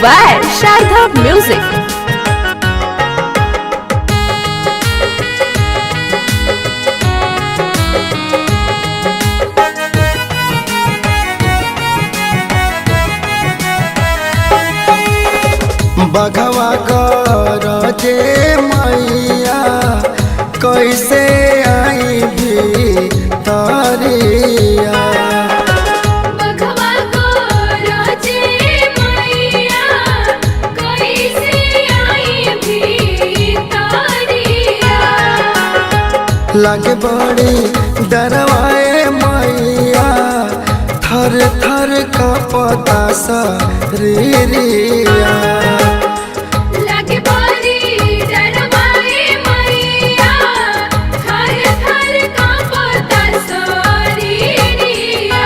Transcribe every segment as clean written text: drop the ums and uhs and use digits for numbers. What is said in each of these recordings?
by Sharda Music. बघवा कर जे मैया कैसे आई भी तारिया। बघवा कर जे मैया कैसे आई भी तारिया। लगे बड़ी डरवाए मैया थर थर का पता शरीरिया। लगे बड़ी डरवाए मैया थर थर कांपता शरीरिया।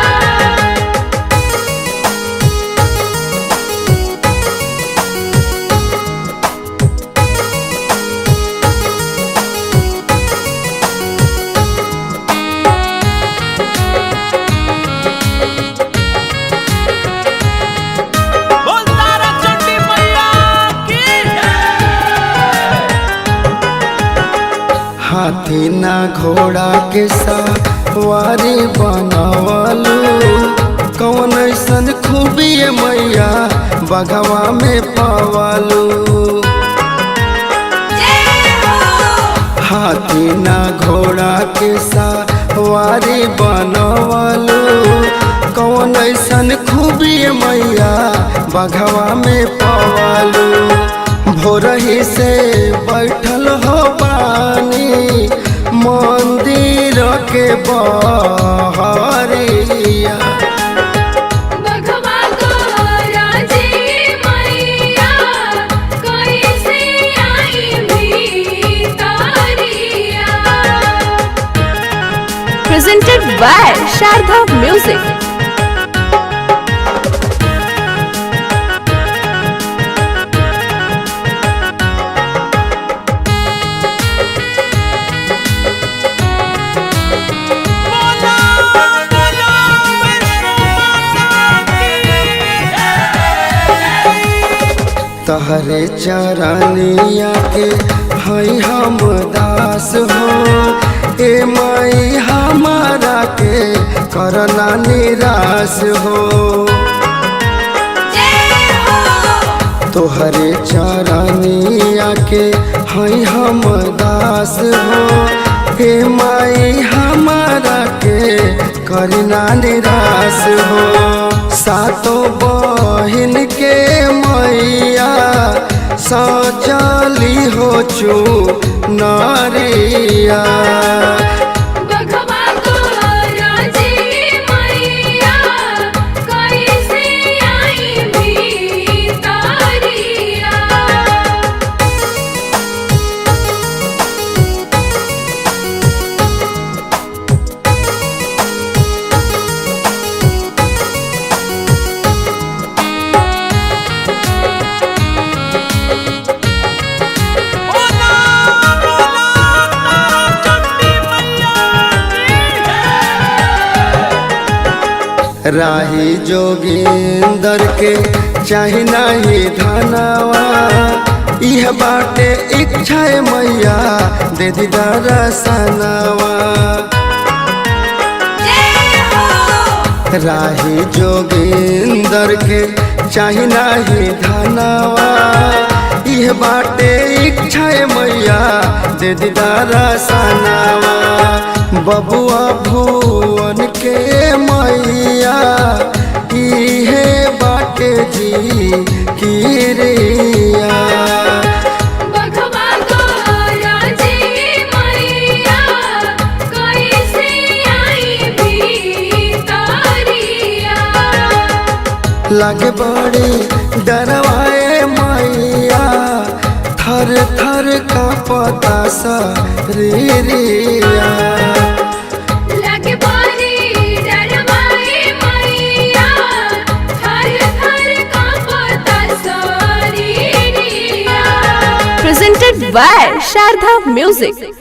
हाथी ना घोड़ा के सवारी बनवलू कौन ऐसन खूबी मैया बघवा में पवलू। हाथी ना घोड़ा के सवारी बनवलू कौन ऐसन खूबी मैया बघवा में पवलू। भोरही से बैठल हो पानी मंदिर के बहरिया। बघवा कर जे मैया कैसे आई भी तारिया। Presented by Sharda Music. तहरे चरनिया के हई हम दास हो ए माई हमारा के करना निराश हो। तोहरे चरनिया के हई हम दास हो ए माई हमारा के करना निराश हो। सातों बहिन के मैया सजली हो चू नारिया। बघवा कर जे मैया कैसे आई भी तारिया। राही जोगिंदर के चाही नाही धनवा इह बाटे इच्छा मैया दे दी दरसनवा। राही जोगिंदर के चाही नाही धनवा इह बाटे इच्छा मैया दे दी दरसनवा। बबुआ भुवन के मैया इहे बाटे जी किरिया। बघवा कर जे मैया कैसे आई भी तारिया। लगे बड़ी डरवाए मैया थर थर का पता शरीरिया। लगे बड़ी डरवाए मैया थर थर कांपता शरीरिया। Presented by Sharda Music.